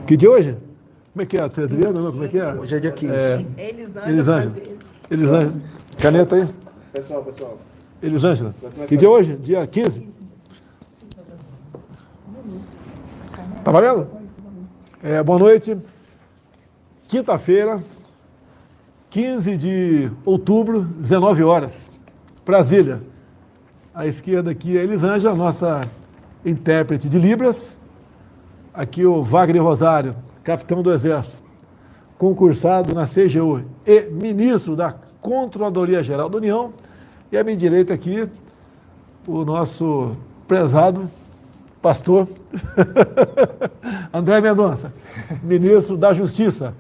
Que dia hoje? Como é que é? Adriana, não? Como é que é? Hoje é dia 15. Elisângela. Elisângela. Caneta aí. Pessoal. Elisângela. Que dia hoje? Dia 15? Tá valendo? Boa noite. Quinta-feira, 15 de outubro, 19 horas. Brasília. À esquerda aqui é a Elisângela, nossa intérprete de Libras. Aqui o Wagner Rosário, capitão do Exército, concursado na CGU e ministro da Controladoria Geral da União. E à minha direita aqui, o nosso prezado pastor André Mendonça, ministro da Justiça.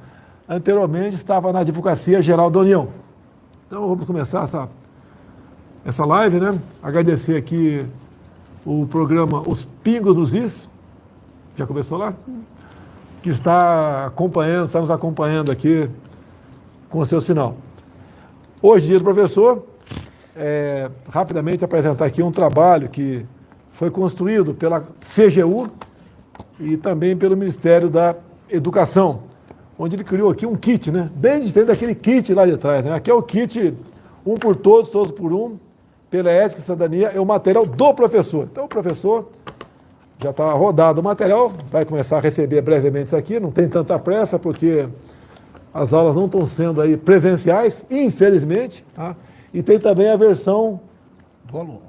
Anteriormente estava na Advocacia Geral da União. Então vamos começar essa live, né? Agradecer aqui o programa Os Pingos dos Is. Já começou lá? Que está nos acompanhando aqui com o seu sinal. Hoje, dia do professor, rapidamente apresentar aqui um trabalho que foi construído pela CGU e também pelo Ministério da Educação, onde ele criou aqui um kit, né? Bem diferente daquele kit lá de trás, né? Aqui é o kit um por todos, todos por um, pela ética e cidadania, é o material do professor. Então o professor já está rodado o material, vai começar a receber brevemente isso aqui, não tem tanta pressa, porque as aulas não estão sendo aí presenciais, infelizmente, tá? E tem também a versão do aluno.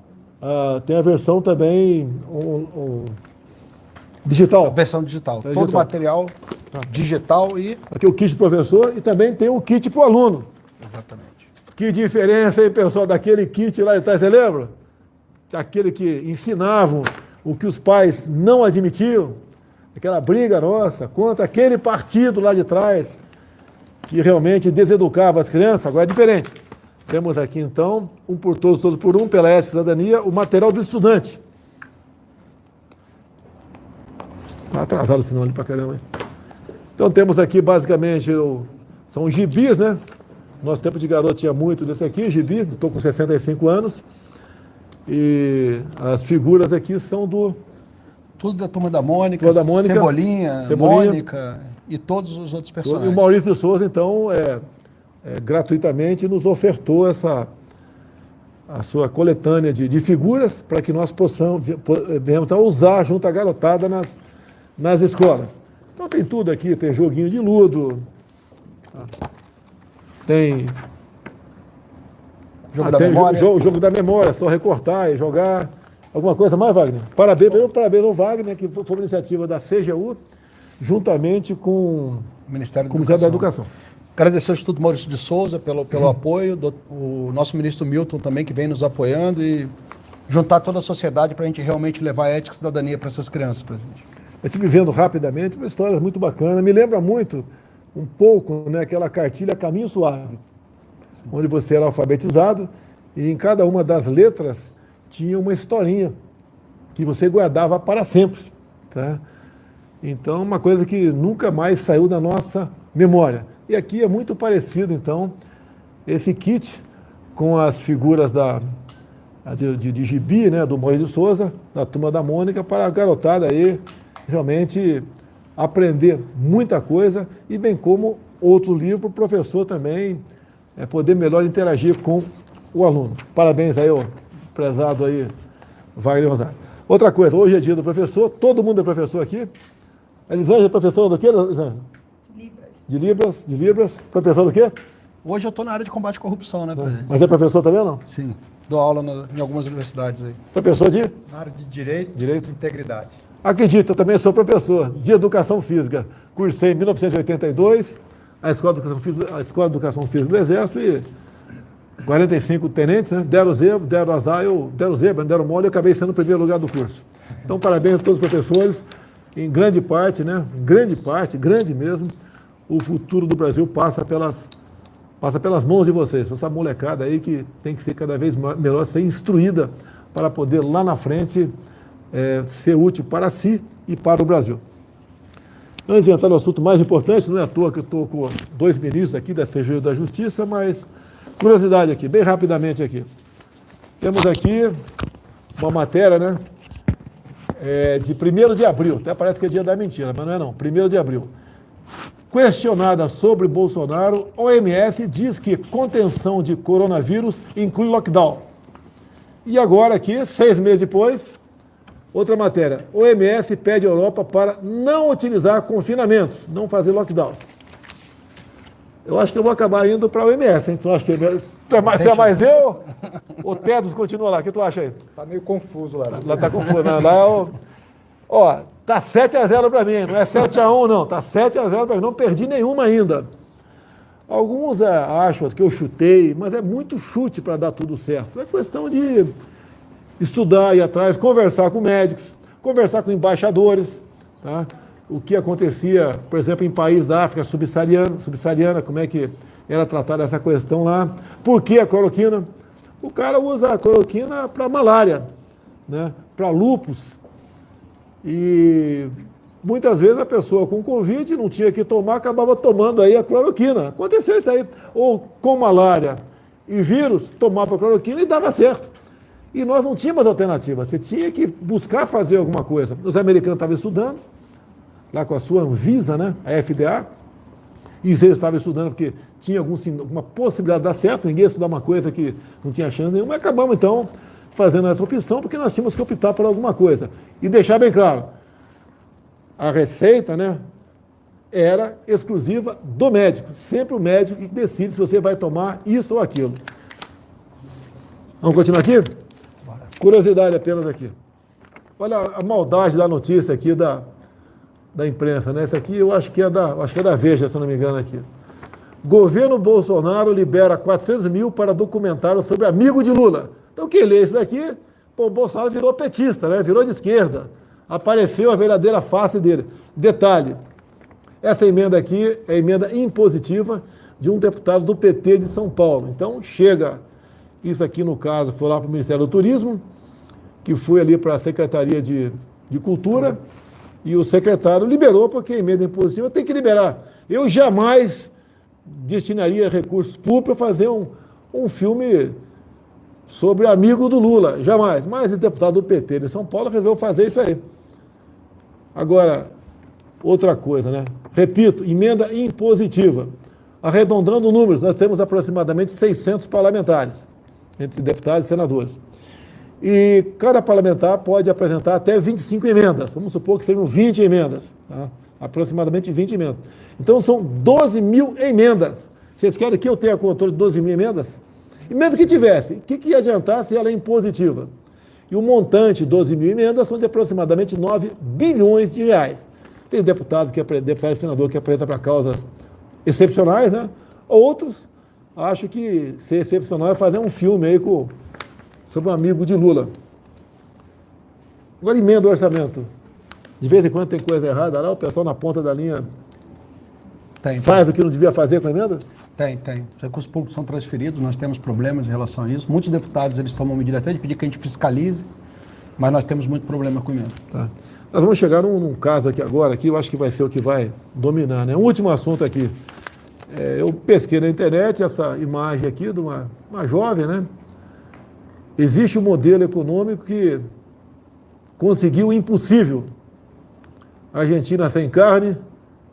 Tem a versão também digital. A versão digital. Todo o material digital e... Aqui o kit do professor e também tem o kit para o aluno. Exatamente. Que diferença, hein, pessoal, daquele kit lá de trás, você lembra? Aquele que ensinavam o que os pais não admitiam, aquela briga nossa contra aquele partido lá de trás, que realmente deseducava as crianças, agora é diferente. Temos aqui, então, um por todos, todos por um, pela ética e cidadania, o material do estudante. Está atrasado o sinal ali pra caramba, hein? Então, temos aqui, basicamente, são gibis, né? Nosso tempo de garoto tinha muito desse aqui, gibi, estou com 65 anos. E as figuras aqui são do... Tudo da Turma da Mônica, Cebolinha, Mônica e todos os outros personagens. E o Maurício de Souza, então, gratuitamente nos ofertou a sua coletânea de figuras para que nós possamos usar junto à garotada nas escolas. Então tem tudo aqui, tem joguinho de ludo, tem... Jogo da memória, só recortar e jogar. Alguma coisa mais, Wagner? Parabéns ao Wagner, que foi uma iniciativa da CGU, juntamente com o Ministério da Educação. Agradecer ao Instituto Maurício de Souza pelo apoio, o nosso ministro Milton também, que vem nos apoiando, e juntar toda a sociedade para a gente realmente levar a ética e cidadania para essas crianças, presidente. Eu estive vendo rapidamente uma história muito bacana, me lembra muito, um pouco, né, aquela cartilha Caminho Suave, onde você era alfabetizado e em cada uma das letras tinha uma historinha que você guardava para sempre, tá? Então, uma coisa que nunca mais saiu da nossa memória. E aqui é muito parecido, então, esse kit com as figuras de gibi, né, do Maurício de Souza, da Turma da Mônica, para a garotada aí realmente aprender muita coisa e bem como outro livro para o professor também poder melhor interagir com o aluno. Parabéns aí, ó, prezado aí, Wagner Rosário. Outra coisa, hoje é dia do professor, todo mundo é professor aqui. A Elisângela é professora do quê, Elisângela? De Libras. Professor do quê? Hoje eu estou na área de combate à corrupção, né, presidente? Mas é professor também ou não? Sim, dou aula em algumas universidades aí. Professor de? Na área de Direito e Integridade. Acredito, eu também sou professor de Educação Física. Cursei em 1982, a Escola de Educação Física do Exército e 45 tenentes, né? Deram zebra, deram azar, deram mole e eu acabei sendo o primeiro lugar do curso. Então, parabéns a todos os professores. Em grande parte, né? Grande mesmo, o futuro do Brasil passa pelas mãos de vocês. Essa molecada aí que tem que ser cada vez melhor, ser instruída para poder lá na frente ser útil para si e para o Brasil. Antes de entrar no assunto mais importante, não é à toa que eu estou com dois ministros aqui da CGU e da Justiça, mas curiosidade aqui, bem rapidamente aqui. Temos aqui uma matéria, né? de 1º de abril, até parece que é dia da mentira, mas não é não, 1º de abril. Questionada sobre Bolsonaro, OMS diz que contenção de coronavírus inclui lockdown. E agora aqui, 6 meses depois, outra matéria. OMS pede à Europa para não utilizar confinamentos, não fazer lockdowns. Eu acho que eu vou acabar indo para a OMS, hein? Tu acha que você é mais eu? O Tedros continua lá, o que tu acha aí? Tá meio confuso lá. Lá tá confuso, não, lá é o... Ó, tá 7-0 para mim, não é 7-1 não, tá 7-0 para mim, não perdi nenhuma ainda. Alguns acham que eu chutei, mas é muito chute para dar tudo certo. É questão de estudar, ir atrás, conversar com médicos, conversar com embaixadores, tá? O que acontecia, por exemplo, em países da África subsaariana, como é que era tratada essa questão lá. Por que a cloroquina? O cara usa a cloroquina para malária, né? Para lúpus. E muitas vezes a pessoa com Covid não tinha que tomar, acabava tomando aí a cloroquina. Aconteceu isso aí. Ou com malária e vírus, tomava a cloroquina e dava certo. E nós não tínhamos alternativa. Você tinha que buscar fazer alguma coisa. Os americanos estavam estudando, lá com a sua Anvisa, né, a FDA, e eles estavam estudando porque tinha alguma possibilidade de dar certo, ninguém ia estudar uma coisa que não tinha chance nenhuma, e acabamos então fazendo essa opção, porque nós tínhamos que optar por alguma coisa. E deixar bem claro, a receita, né, era exclusiva do médico, sempre o médico que decide se você vai tomar isso ou aquilo. Vamos continuar aqui? Bora. Curiosidade apenas aqui. Olha a maldade da notícia aqui da imprensa, né? Essa aqui eu acho que é da Veja, se não me engano aqui. Governo Bolsonaro libera 400 mil para documentário sobre amigo de Lula. Então quem lê isso daqui, pô, o Bolsonaro virou petista, né? Virou de esquerda. Apareceu a verdadeira face dele. Detalhe, essa emenda aqui é a emenda impositiva de um deputado do PT de São Paulo. Então chega, isso aqui no caso foi lá para o Ministério do Turismo, que foi ali para a Secretaria de Cultura, e o secretário liberou, porque a emenda impositiva tem que liberar. Eu jamais destinaria recursos públicos para fazer um filme sobre amigo do Lula, jamais. Mas esse deputado do PT de São Paulo resolveu fazer isso aí. Agora, outra coisa, né? Repito, emenda impositiva. Arredondando números, nós temos aproximadamente 600 parlamentares, entre deputados e senadores. E cada parlamentar pode apresentar até 25 emendas. Vamos supor que sejam 20 emendas, tá? Aproximadamente 20 emendas. Então são 12 mil emendas. Vocês querem que eu tenha controle de 12 mil emendas? E mesmo que tivesse, o que ia adiantar se ela é impositiva? E o montante, 12 mil emendas, são de aproximadamente 9 bilhões de reais. Tem deputado e senador que apresenta para causas excepcionais, né? Outros acham que ser excepcional é fazer um filme aí sobre um amigo de Lula. Agora emenda o orçamento. De vez em quando tem coisa errada lá, o pessoal na ponta da linha faz o que não devia fazer com a emenda? Tem. Os recursos públicos são transferidos, nós temos problemas em relação a isso. Muitos deputados, eles tomam medida até de pedir que a gente fiscalize, mas nós temos muito problema com emenda. Tá. Nós vamos chegar num caso aqui agora, que eu acho que vai ser o que vai dominar, né? Um último assunto aqui. Eu pesquei na internet essa imagem aqui de uma jovem, né? Existe um modelo econômico que conseguiu o impossível. Argentina sem carne,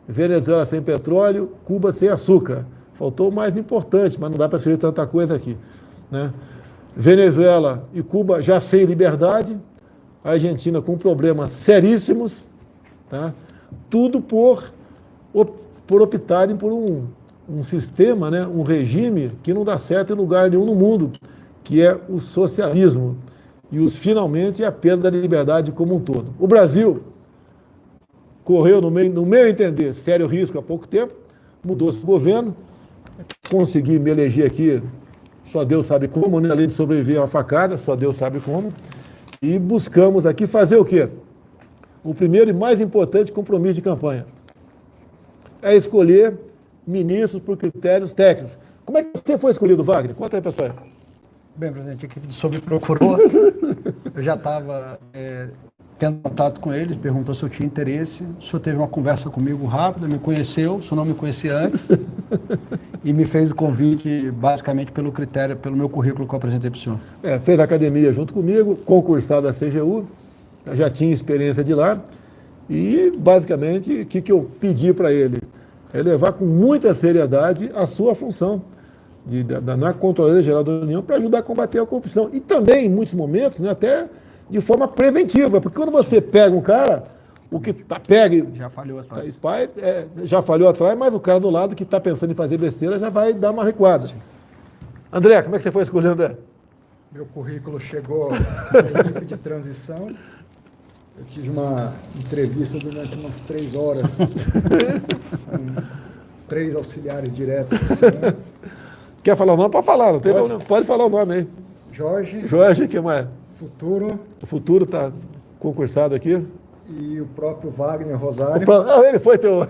Venezuela sem petróleo, Cuba sem açúcar. Faltou o mais importante, mas não dá para escrever tanta coisa aqui, né? Venezuela e Cuba já sem liberdade, a Argentina com problemas seríssimos, tá? Tudo por optarem por um sistema, né? Um regime que não dá certo em lugar nenhum no mundo, que é o socialismo, e finalmente a perda da liberdade como um todo. O Brasil correu, no meu entender, sério risco há pouco tempo, mudou-se o governo, consegui me eleger aqui, só Deus sabe como, né? Além de sobreviver a uma facada, só Deus sabe como, e buscamos aqui fazer o quê? O primeiro e mais importante compromisso de campanha é escolher ministros por critérios técnicos. Como é que você foi escolhido, Wagner? Conta aí, pessoal. Bem, presidente, a equipe de SOB me procurou, eu já estava tendo contato com eles, perguntou se eu tinha interesse, o senhor teve uma conversa comigo rápida, me conheceu, o senhor não me conhecia antes, e me fez o convite basicamente pelo critério, pelo meu currículo que eu apresentei para o senhor. Fez academia junto comigo, concursado da CGU, já tinha experiência de lá, e basicamente o que eu pedi para ele? É levar com muita seriedade a sua função na Controladoria Geral da União para ajudar a combater a corrupção. E também, em muitos momentos, né, até de forma preventiva, porque quando você pega um cara, o que pega... Já falhou atrás. Já falhou atrás, mas o cara do lado que está pensando em fazer besteira já vai dar uma recuada. Sim. André, como é que você foi escolher, André? Meu currículo chegou na equipe de transição. Eu tive uma entrevista durante umas 3 horas com 3 auxiliares diretos do senhor. Quer falar o nome? Pode falar, não tem problema. Pode falar o nome aí. Jorge, que mais? Futuro. O Futuro está concursado aqui. E o próprio Wagner Rosário. Ele foi teu...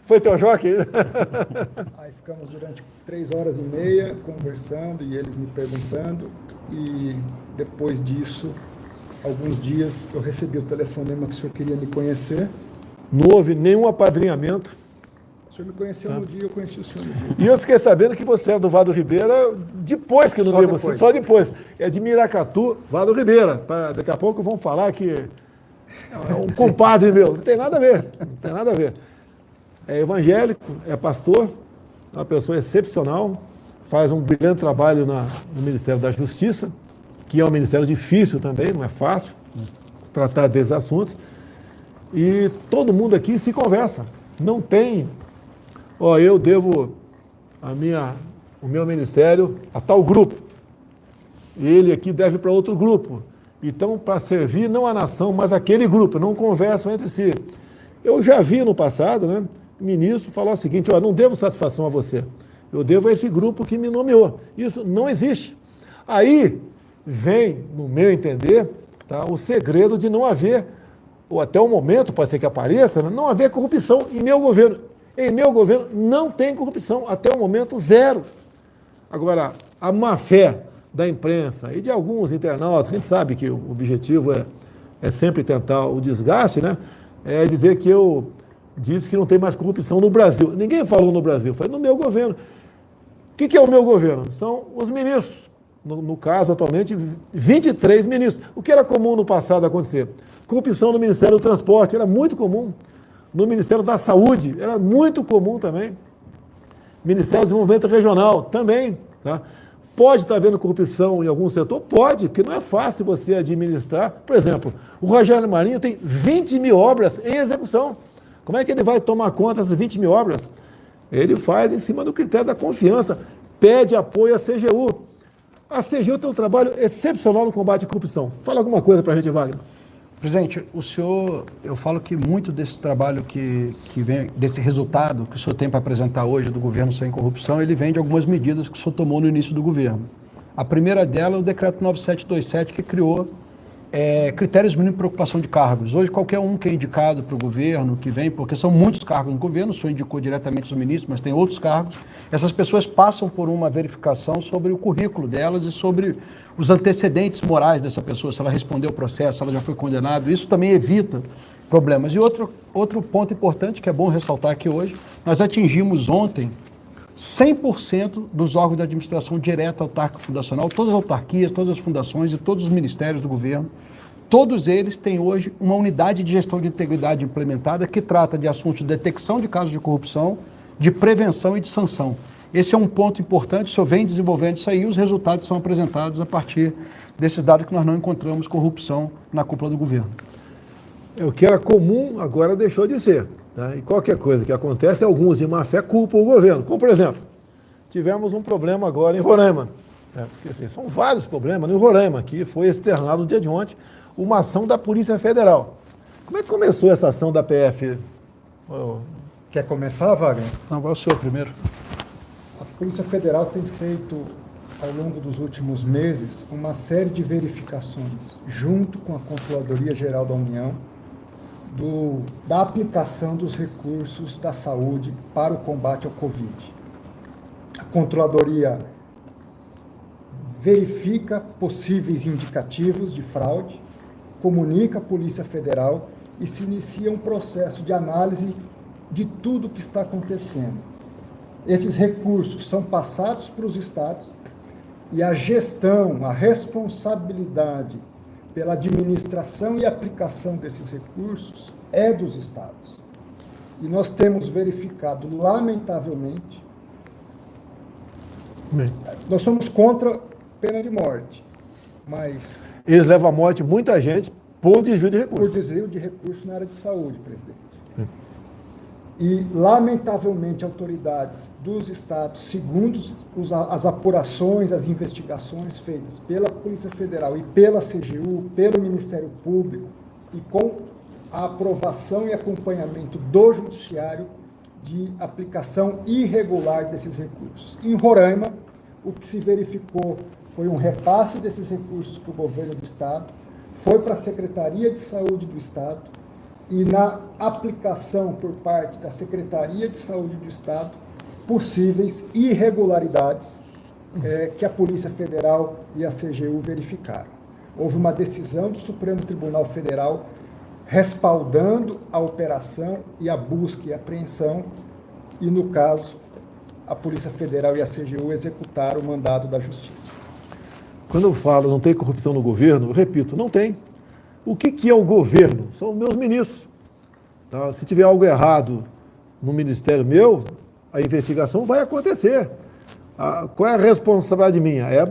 foi teu jockey. Aí ficamos durante 3 horas e meia conversando e eles me perguntando. E depois disso, alguns dias, eu recebi o telefonema que o senhor queria me conhecer. Não houve nenhum apadrinhamento. O senhor me conheceu no dia, eu conheci o senhor no dia. E eu fiquei sabendo que você era do Vado Ribeira depois que eu não vi você. Só depois. É de Miracatu, Vado Ribeira. Daqui a pouco vão falar que é um compadre meu. Não tem nada a ver. Não tem nada a ver. É evangélico, é pastor, é uma pessoa excepcional, faz um brilhante trabalho no Ministério da Justiça, que é um ministério difícil também, não é fácil tratar desses assuntos. E todo mundo aqui se conversa. Não tem... eu devo o meu ministério a tal grupo. Ele aqui deve para outro grupo. Então, para servir não a nação, mas aquele grupo, não conversam entre si. Eu já vi no passado, né, o ministro falar o seguinte: não devo satisfação a você, eu devo a esse grupo que me nomeou. Isso não existe. Aí vem, no meu entender, tá, o segredo de não haver, ou até o momento, pode ser que apareça, né, não haver corrupção em meu governo. Em meu governo não tem corrupção, até o momento zero. Agora, a má-fé da imprensa e de alguns internautas, a gente sabe que o objetivo é sempre tentar o desgaste, né? É dizer que eu disse que não tem mais corrupção no Brasil. Ninguém falou no Brasil, foi no meu governo. O que é o meu governo? São os ministros. No caso, atualmente, 23 ministros. O que era comum no passado acontecer? Corrupção no Ministério do Transporte era muito comum. No Ministério da Saúde era muito comum também. Ministério do Desenvolvimento Regional também, tá? Pode estar havendo corrupção em algum setor? Pode, porque não é fácil você administrar. Por exemplo, o Rogério Marinho tem 20 mil obras em execução. Como é que ele vai tomar conta dessas 20 mil obras? Ele faz em cima do critério da confiança, pede apoio à CGU. A CGU tem um trabalho excepcional no combate à corrupção. Fala alguma coisa para a gente, Wagner. Presidente, eu falo que muito desse trabalho que vem, desse resultado que o senhor tem para apresentar hoje do governo sem corrupção, ele vem de algumas medidas que o senhor tomou no início do governo. A primeira dela é o decreto 9727, que criou critérios mínimos de preocupação de cargos. Hoje, qualquer um que é indicado para o governo, que vem, porque são muitos cargos no governo, o senhor indicou diretamente os ministros, mas tem outros cargos, essas pessoas passam por uma verificação sobre o currículo delas e sobre os antecedentes morais dessa pessoa, se ela respondeu o processo, se ela já foi condenada. Isso também evita problemas. E outro ponto importante, que é bom ressaltar aqui hoje, nós atingimos ontem 100% dos órgãos de administração direta autárquica fundacional, todas as autarquias, todas as fundações e todos os ministérios do governo, todos eles têm hoje uma unidade de gestão de integridade implementada que trata de assuntos de detecção de casos de corrupção, de prevenção e de sanção. Esse é um ponto importante, o senhor vem desenvolvendo isso aí e os resultados são apresentados a partir desses dados que nós não encontramos corrupção na cúpula do governo. O que era comum agora deixou de ser. Tá? E qualquer coisa que acontece, alguns de má fé culpam o governo. Como, por exemplo, tivemos um problema agora em Roraima. Porque, assim, são vários problemas em Roraima, que foi externado no dia de ontem uma ação da Polícia Federal. Como é que começou essa ação da PF? Quer começar, Wagner? Não, vai o senhor primeiro. A Polícia Federal tem feito, ao longo dos últimos meses, uma série de verificações, junto com a Controladoria Geral da União, da aplicação dos recursos da saúde para o combate ao Covid. A Controladoria verifica possíveis indicativos de fraude, comunica à Polícia Federal e se inicia um processo de análise de tudo o que está acontecendo. Esses recursos são passados para os estados e a gestão, a responsabilidade pela administração e aplicação desses recursos é dos estados. E nós temos verificado, lamentavelmente, nós somos contra pena de morte, mas... Eles levam à morte muita gente por desvio de recursos. Por desvio de recursos na área de saúde, presidente. E, lamentavelmente, autoridades dos estados, segundo as apurações, as investigações feitas pela Polícia Federal e pela CGU, pelo Ministério Público, e com a aprovação e acompanhamento do Judiciário de aplicação irregular desses recursos. Em Roraima, o que se verificou foi um repasse desses recursos para o governo do estado, foi para a Secretaria de Saúde do estado, e na aplicação por parte da Secretaria de Saúde do Estado, possíveis irregularidades que a Polícia Federal e a CGU verificaram. Houve uma decisão do Supremo Tribunal Federal respaldando a operação e a busca e apreensão, e, no caso, a Polícia Federal e a CGU executaram o mandado da Justiça. Quando eu falo não tem corrupção no governo, eu repito, não tem. O que é o governo? São os meus ministros. Tá? Se tiver algo errado no ministério meu, a investigação vai acontecer. Qual é a responsabilidade minha? É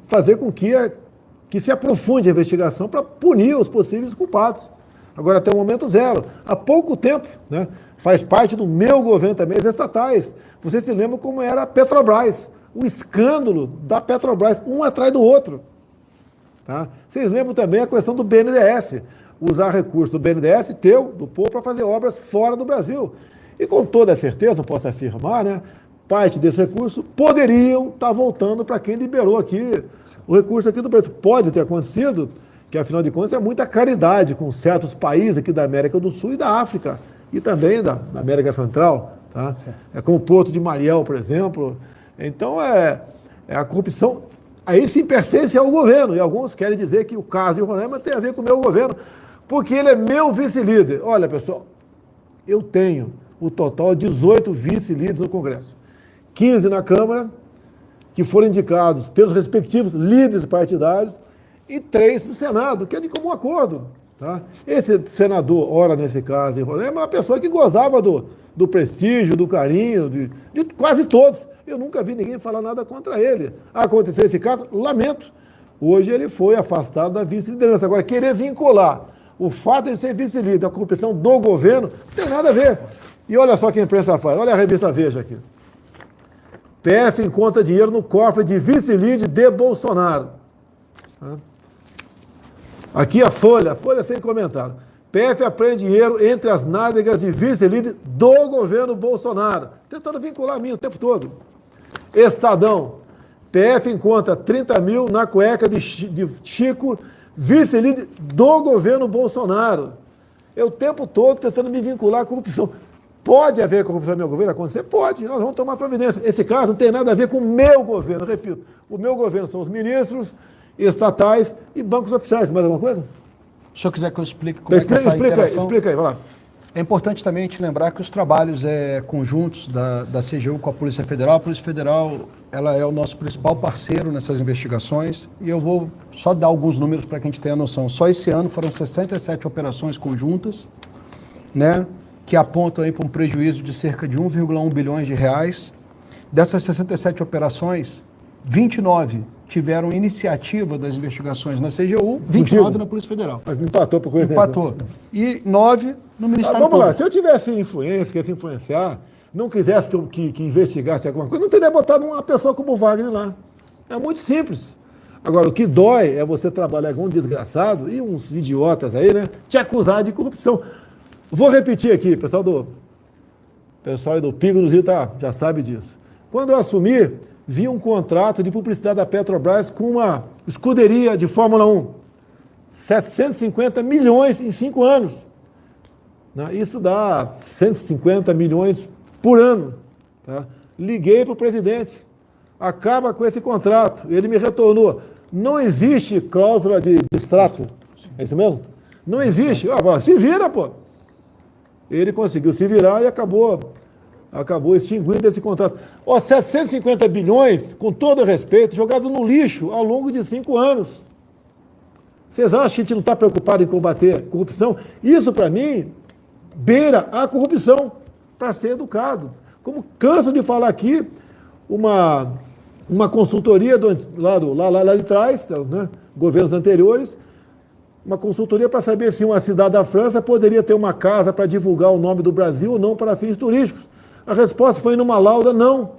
fazer com que se aprofunde a investigação para punir os possíveis culpados. Agora, até o momento, zero. Há pouco tempo, né, faz parte do meu governo também, as estatais. Vocês se lembram como era a Petrobras, o escândalo da Petrobras, um atrás do outro. Tá? Vocês lembram também a questão do BNDES, usar recurso do BNDES, do povo, para fazer obras fora do Brasil. E com toda certeza, posso afirmar, né, parte desse recurso poderiam estar voltando para quem liberou aqui o recurso aqui do Brasil. Pode ter acontecido, que afinal de contas é muita caridade com certos países aqui da América do Sul e da África, e também da América Central. Tá? É como o Porto de Mariel, por exemplo. Então, é a corrupção... Aí sim pertence ao governo, e alguns querem dizer que o caso de Roraima tem a ver com o meu governo, porque ele é meu vice-líder. Olha, pessoal, eu tenho o total de 18 vice-líderes no Congresso, 15 na Câmara, que foram indicados pelos respectivos líderes partidários, e 3 no Senado, que é de comum acordo. Tá? Esse senador, ora nesse caso em Roraima, é uma pessoa que gozava do prestígio, do carinho, de quase todos. Eu nunca vi ninguém falar nada contra ele. Aconteceu esse caso, lamento. Hoje ele foi afastado da vice-liderança. Agora, querer vincular o fato de ser vice-líder à corrupção do governo, não tem nada a ver. E olha só o que a imprensa faz. Olha a revista Veja aqui. PF encontra dinheiro no cofre de vice-líder de Bolsonaro. Aqui a Folha sem comentário. PF apreende dinheiro entre as nádegas de vice-líder do governo Bolsonaro. Tentando vincular a mim o tempo todo. Estadão. PF encontra 30 mil na cueca de Chico, vice-líder do governo Bolsonaro. Eu o tempo todo tentando me vincular à corrupção. Pode haver corrupção no meu governo? Acontecer? Pode, nós vamos tomar providência. Esse caso não tem nada a ver com o meu governo, repito. O meu governo são os ministros, estatais e bancos oficiais. Mais alguma coisa? Se o senhor quiser que eu explique como é que essa interação... Explica aí, vai lá. É importante também a gente lembrar que os trabalhos conjuntos da CGU com a Polícia Federal, ela é o nosso principal parceiro nessas investigações, e eu vou só dar alguns números para que a gente tenha a noção. Só esse ano foram 67 operações conjuntas, né, que apontam aí para um prejuízo de cerca de 1,1 bilhões de reais. Dessas 67 operações, 29 tiveram iniciativa das investigações na CGU, 29 na Polícia Federal. Empatou por coisa. Empatou. E 9 no Ministério Vamos Público. lá, se eu tivesse influência, quisesse influenciar, não quisesse que investigasse alguma coisa, não teria botado uma pessoa como o Wagner lá. É muito simples. Agora, o que dói é você trabalhar com um desgraçado e uns idiotas aí, né, te acusar de corrupção. Vou repetir aqui, pessoal do Pico do Rio já sabe disso. Quando eu assumi, vi um contrato de publicidade da Petrobras com uma escuderia de Fórmula 1. 750 milhões em 5 anos. Isso dá 150 milhões por ano. Tá? Liguei para o presidente. Acaba com esse contrato. Ele me retornou. Não existe cláusula de extrato. É isso mesmo? Não existe. Se vira, pô. Ele conseguiu se virar e acabou extinguindo esse contrato. 750 bilhões, com todo respeito, jogado no lixo ao longo de 5 anos. Vocês acham que a gente não está preocupado em combater corrupção? Isso, para mim, beira a corrupção, para ser educado. Como canso de falar aqui, uma consultoria lá de trás, né, governos anteriores, uma consultoria para saber se uma cidade da França poderia ter uma casa para divulgar o nome do Brasil ou não para fins turísticos. A resposta foi numa lauda, não.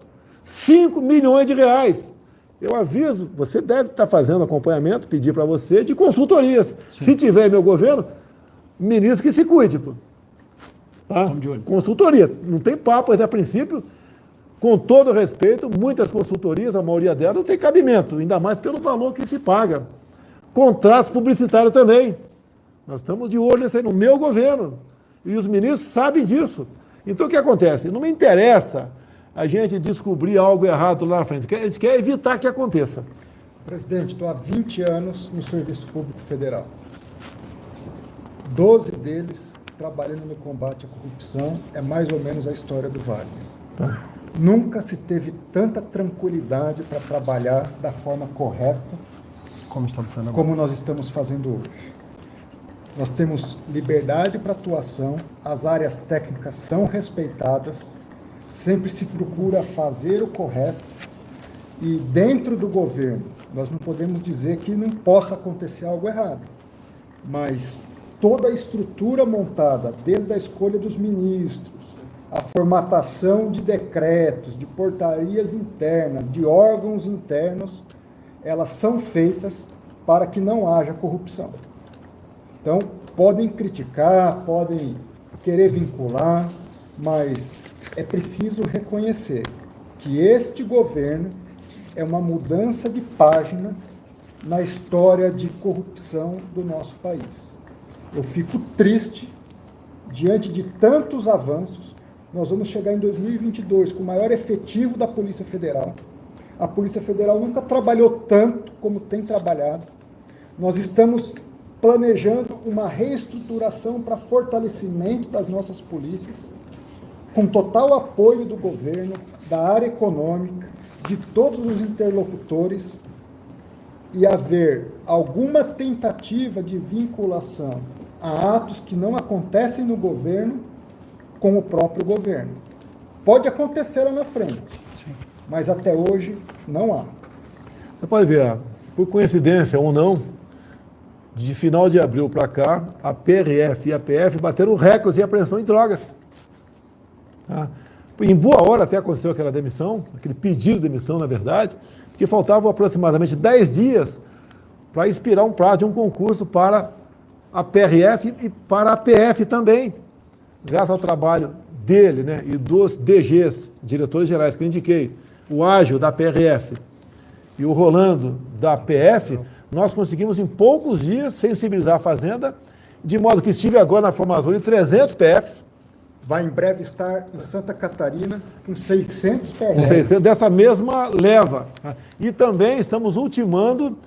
5 milhões de reais. Eu aviso, você deve estar fazendo acompanhamento, pedir para você, de consultorias. Sim. Se tiver meu governo, ministro que se cuide. Pô. Tá? Consultoria. Não tem papo, mas a princípio, com todo respeito, muitas consultorias, a maioria delas, não tem cabimento, ainda mais pelo valor que se paga. Contratos publicitários também. Nós estamos de olho nisso aí no meu governo. E os ministros sabem disso. Então, o que acontece? Não me interessa a gente descobrir algo errado lá na frente. A gente quer evitar que aconteça. Presidente, estou há 20 anos no Serviço Público Federal. 12 deles trabalhando no combate à corrupção. É mais ou menos a história do Wagner. Tá. Nunca se teve tanta tranquilidade para trabalhar da forma correta como nós estamos fazendo hoje. Nós temos liberdade para atuação, as áreas técnicas são respeitadas, sempre se procura fazer o correto e dentro do governo, nós não podemos dizer que não possa acontecer algo errado, mas toda a estrutura montada, desde a escolha dos ministros, a formatação de decretos, de portarias internas, de órgãos internos, elas são feitas para que não haja corrupção. Então, podem criticar, podem querer vincular, mas é preciso reconhecer que este governo é uma mudança de página na história de corrupção do nosso país. Eu fico triste, diante de tantos avanços, nós vamos chegar em 2022 com o maior efetivo da Polícia Federal. A Polícia Federal nunca trabalhou tanto como tem trabalhado. Nós estamos planejando uma reestruturação para fortalecimento das nossas polícias, com total apoio do governo, da área econômica, de todos os interlocutores, e haver alguma tentativa de vinculação a atos que não acontecem no governo com o próprio governo. Pode acontecer lá na frente, sim, mas até hoje não há. Você pode ver, por coincidência ou não, de final de abril para cá, a PRF e a PF bateram recordes de apreensão de drogas. Tá? Em boa hora até aconteceu aquela demissão, aquele pedido de demissão, na verdade, porque faltavam aproximadamente 10 dias para expirar um prazo de um concurso para a PRF e para a PF também. Graças ao trabalho dele, né, e dos DGs, diretores gerais, que eu indiquei, o Ágil da PRF e o Rolando da PF, nós conseguimos em poucos dias sensibilizar a Fazenda, de modo que estive agora na formação de 300 PFs. Vai em breve estar em Santa Catarina com 600 PFs. Com 600 dessa mesma leva. E também estamos ultimando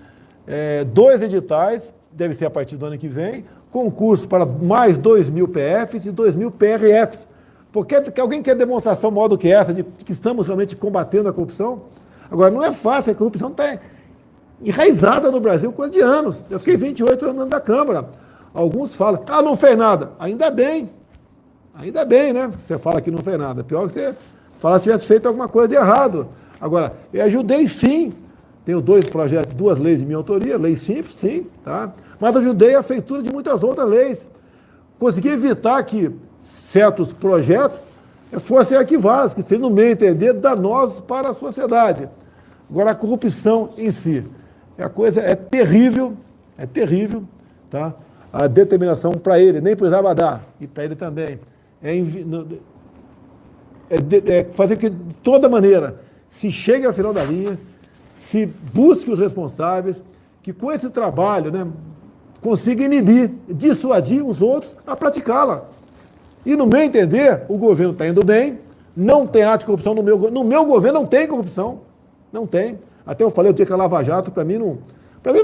2 editais, deve ser a partir do ano que vem, concurso para mais 2.000 PFs e 2.000 PRFs. Porque alguém quer demonstração maior do que essa, de que estamos realmente combatendo a corrupção? Agora, não é fácil, a corrupção está enraizada no Brasil coisa de anos. Eu fiquei 28 anos da Câmara. Alguns falam, não fez nada. Ainda bem, né? Você fala que não fez nada. Pior que você falar se tivesse feito alguma coisa de errado. Agora, eu ajudei sim. Tenho 2 projetos, 2 leis de minha autoria, lei simples, sim, tá? Mas ajudei a feitura de muitas outras leis. Consegui evitar que certos projetos fossem arquivados, que seriam, no meu entender, danosos para a sociedade. Agora, a corrupção em si, a coisa é terrível, tá? A determinação para ele, nem precisava dar, e para ele também, fazer que, de toda maneira, se chegue ao final da linha, se busque os responsáveis, que com esse trabalho, né, consiga inibir, dissuadir os outros a praticá-la. E, no meu entender, o governo está indo bem, não tem ato de corrupção no meu governo, não tem corrupção, não tem. Até eu falei, eu tinha que a Lava Jato, para mim não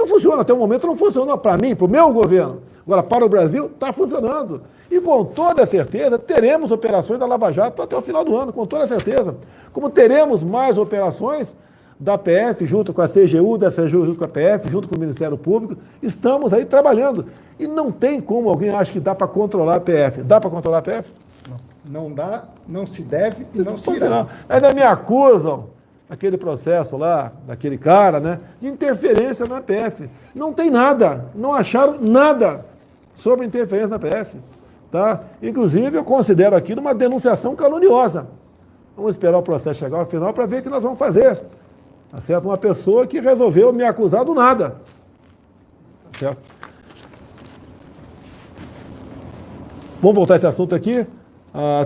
funciona, até o momento não funciona, para mim, para o meu governo. Agora, para o Brasil, está funcionando. E com toda certeza, teremos operações da Lava Jato até o final do ano, com toda certeza. Como teremos mais operações da PF, junto com a CGU, da CGU junto com a PF, junto com o Ministério Público, estamos aí trabalhando. E não tem como alguém acha que dá para controlar a PF. Dá para controlar a PF? Não dá, não se deve e não se irá. Ainda me acusam, aquele processo lá, daquele cara, né, de interferência na PF. Não tem nada, não acharam nada sobre interferência na PF. Tá? Inclusive, eu considero aquilo uma denunciação caluniosa. Vamos esperar o processo chegar ao final para ver o que nós vamos fazer. Tá certo? Uma pessoa que resolveu me acusar do nada. Tá certo? Vamos voltar a esse assunto aqui.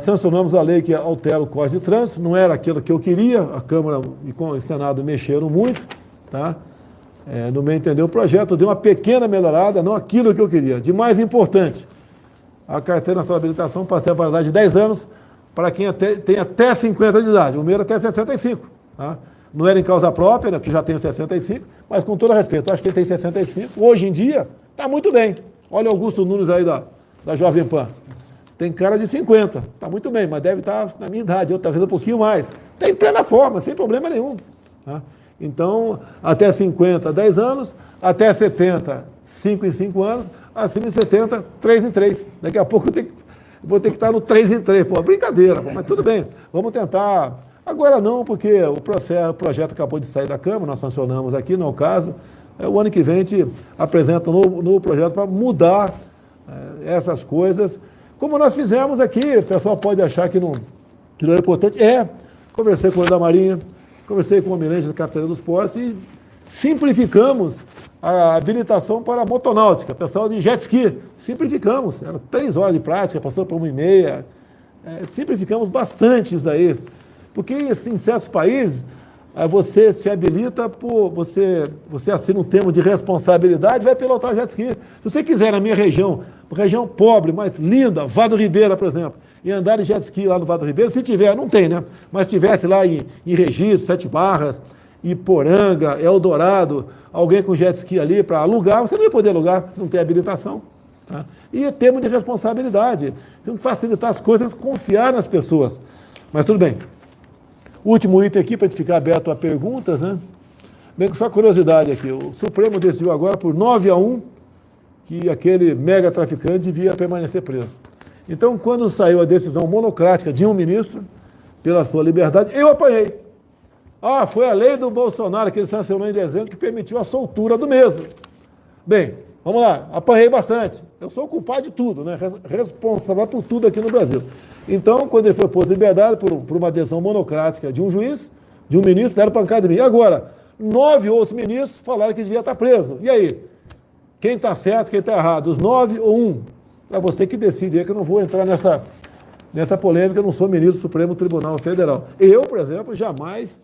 Sancionamos a lei que altera o Código de Trânsito. Não era aquilo que eu queria. A Câmara e o Senado mexeram muito. Tá? No meu entender, o projeto deu uma pequena melhorada, não aquilo que eu queria. De mais importante, a carteira nacional de habilitação passei a validade de 10 anos para quem tem até 50 de idade. O meu era até 65. Tá? Não era em causa própria, né, que já tenho 65, mas com todo respeito, acho que ele tem 65. Hoje em dia, está muito bem. Olha o Augusto Nunes aí da Jovem Pan. Tem cara de 50. Está muito bem, mas deve estar na minha idade. Eu estou vendo um pouquinho mais. Está em plena forma, sem problema nenhum. Tá? Então, até 50, 10 anos. Até 70, 5 em 5 anos. Acima de 70, 3 em 3. Daqui a pouco eu vou ter que estar no 3 em 3. Pô, brincadeira, mas tudo bem. Vamos tentar. Agora não, porque o projeto acabou de sair da Câmara, nós sancionamos aqui, não é o caso. O ano que vem a gente apresenta um novo projeto para mudar essas coisas. Como nós fizemos aqui, o pessoal pode achar que não é importante. Conversei com o da Marinha, conversei com o Almirante da Capitania dos Portos e simplificamos a habilitação para a motonáutica. Pessoal de jet ski, simplificamos. Era 3 horas de prática, passou para 1h30. Simplificamos bastante isso daí. Porque em certos países, você se habilita por... Você assina um termo de responsabilidade e vai pilotar o jet ski. Se você quiser, na minha região pobre, mas linda, Vado Ribeira, por exemplo, e andar de jet ski lá no Vado Ribeira, se tiver, não tem, né? Mas se tivesse lá em Registro, 7 Barras, Iporanga, Eldorado, alguém com jet ski ali para alugar, você não ia poder alugar, se não tem habilitação. Tá? E termo de responsabilidade. Tem que facilitar as coisas, confiar nas pessoas. Mas tudo bem. Último item aqui, para a gente ficar aberto a perguntas, né? Bem, só curiosidade aqui, o Supremo decidiu agora por 9-1 que aquele mega traficante devia permanecer preso. Então, quando saiu a decisão monocrática de um ministro, pela sua liberdade, eu apanhei. Foi a lei do Bolsonaro, que ele sancionou em dezembro, que permitiu a soltura do mesmo. Bem, vamos lá, apanhei bastante. Eu sou o culpado de tudo, né? Responsável por tudo aqui no Brasil. Então, quando ele foi posto em liberdade por uma decisão monocrática de um juiz, de um ministro, deram pancada em mim. Agora, 9 outros ministros falaram que devia estar preso. E aí? Quem está certo, quem está errado? Os 9 ou 1? É você que decide, é que eu não vou entrar nessa polêmica, eu não sou ministro do Supremo Tribunal Federal. Eu, por exemplo, jamais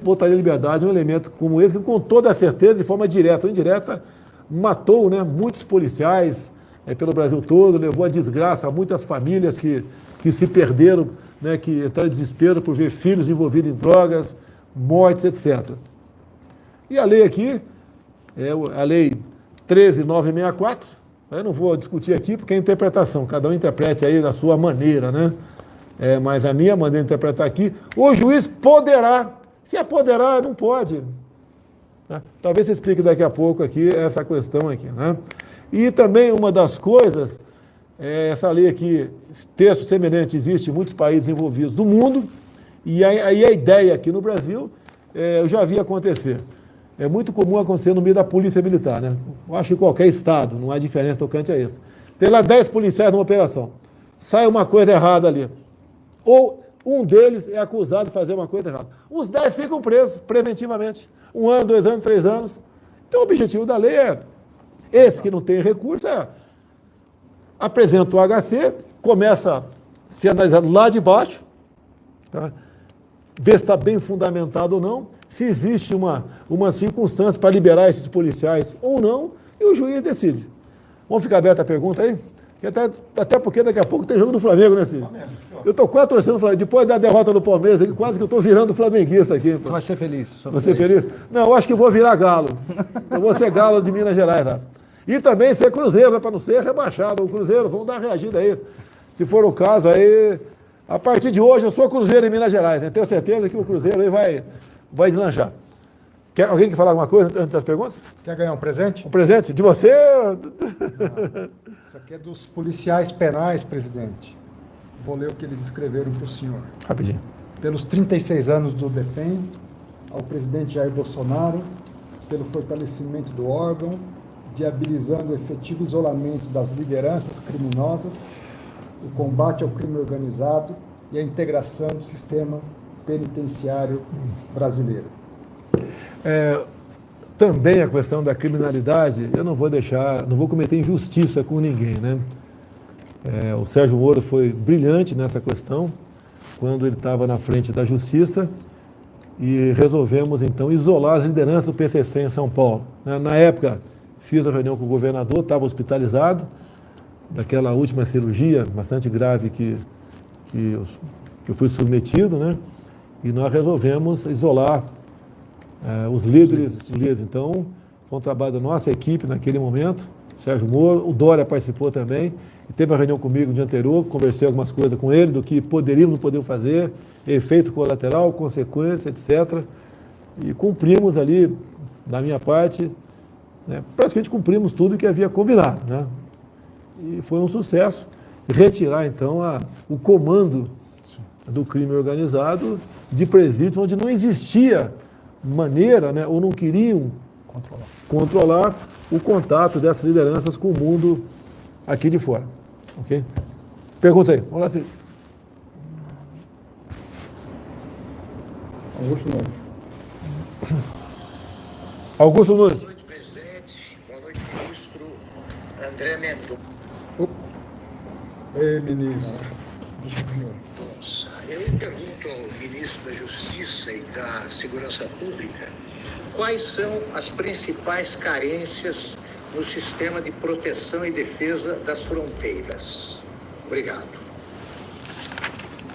botaria em liberdade um elemento como esse, que com toda a certeza, de forma direta ou indireta, matou, né, muitos policiais pelo Brasil todo, levou a desgraça a muitas famílias que se perderam, né, que entraram em desespero por ver filhos envolvidos em drogas, mortes, etc. E a lei aqui, a lei 13.964, eu não vou discutir aqui porque é interpretação, cada um interprete aí da sua maneira, né? Mas a minha maneira de interpretar aqui, o juiz poderá, se apoderar, não pode. Né? Talvez você explique daqui a pouco aqui essa questão aqui, né? E também uma das coisas, essa lei aqui, texto semelhante existe em muitos países envolvidos do mundo, e aí a ideia aqui no Brasil, eu já vi acontecer. É muito comum acontecer no meio da polícia militar, né? Eu acho que qualquer estado, não há diferença tocante a isso. Tem lá 10 policiais numa operação, sai uma coisa errada ali, ou um deles é acusado de fazer uma coisa errada. Os 10 ficam presos preventivamente, 1 ano, 2 anos, 3 anos. Então o objetivo da lei esse que não tem recurso, apresenta o HC, começa a ser analisado lá de baixo, tá? Ver se está bem fundamentado ou não, se existe uma circunstância para liberar esses policiais ou não, e o juiz decide. Vamos ficar aberta a pergunta aí? Até porque daqui a pouco tem jogo do Flamengo, né, Cid? Eu estou quase torcendo o Flamengo. Depois da derrota do Palmeiras, quase que eu estou virando flamenguista aqui. Você vai ser feliz. Você feliz? Não, eu acho que vou virar galo. Eu vou ser galo de Minas Gerais, tá? E também ser Cruzeiro, né, para não ser rebaixado. O Cruzeiro, vamos dar uma reagida aí. Se for o caso, aí A partir de hoje eu sou Cruzeiro em Minas Gerais, né? Tenho certeza que o Cruzeiro aí vai deslanchar. Alguém quer falar alguma coisa antes das perguntas? Quer ganhar um presente? Um presente de você? Isso aqui é dos policiais penais, presidente. Vou ler o que eles escreveram para o senhor. Rapidinho. Pelos 36 anos do DEPEN, ao presidente Jair Bolsonaro, pelo fortalecimento do órgão, viabilizando o efetivo isolamento das lideranças criminosas, o combate ao crime organizado e a integração do sistema penitenciário brasileiro. Também a questão da criminalidade, eu não vou cometer injustiça com ninguém, né? O Sérgio Moro foi brilhante nessa questão, quando ele estava na frente da Justiça, e resolvemos, então, isolar as lideranças do PCC em São Paulo. Na época, fiz a reunião com o governador, estava hospitalizado, daquela última cirurgia bastante grave que eu fui submetido, né? E nós resolvemos isolar os líderes. Então, foi um trabalho da nossa equipe naquele momento, Sérgio Moro, o Dória participou também, e teve uma reunião comigo no dia anterior, conversei algumas coisas com ele, do que poderíamos ou não podíamos fazer, efeito colateral, consequência, etc. E cumprimos ali, da minha parte, né, praticamente cumprimos tudo que havia combinado, né? E foi um sucesso. Retirar, então, o comando do crime organizado de presídios onde não existia maneira, né, ou não queriam controlar o contato dessas lideranças com o mundo aqui de fora. Ok? Pergunta aí. Vamos lá, Cid. Augusto Nunes. Augusto Nunes. Boa noite, presidente. Boa noite, ministro André Mendonça. Ei, ministro. Eu pergunto ao ministro da Justiça e da Segurança Pública quais são as principais carências no sistema de proteção e defesa das fronteiras. Obrigado.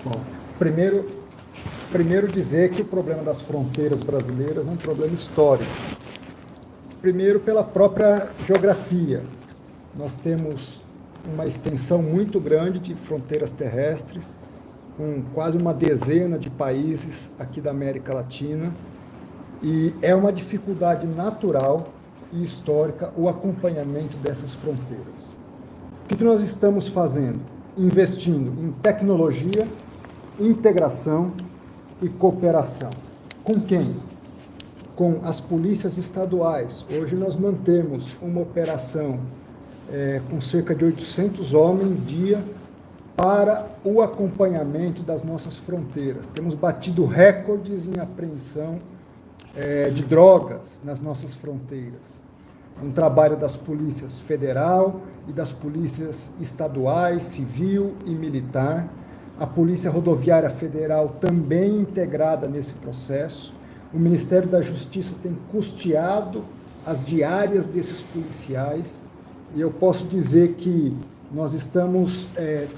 Bom, primeiro dizer que o problema das fronteiras brasileiras é um problema histórico. Primeiro, pela própria geografia. Nós temos uma extensão muito grande de fronteiras terrestres, com quase uma dezena de países aqui da América Latina, e é uma dificuldade natural e histórica o acompanhamento dessas fronteiras. O que nós estamos fazendo? Investindo em tecnologia, integração e cooperação. Com quem? Com as polícias estaduais. Hoje nós mantemos uma operação com cerca de 800 homens dia para o acompanhamento das nossas fronteiras. Temos batido recordes em apreensão de drogas nas nossas fronteiras. Um trabalho das polícias federal e das polícias estaduais, civil e militar. A Polícia Rodoviária Federal também integrada nesse processo. O Ministério da Justiça tem custeado as diárias desses policiais, e eu posso dizer que nós estamos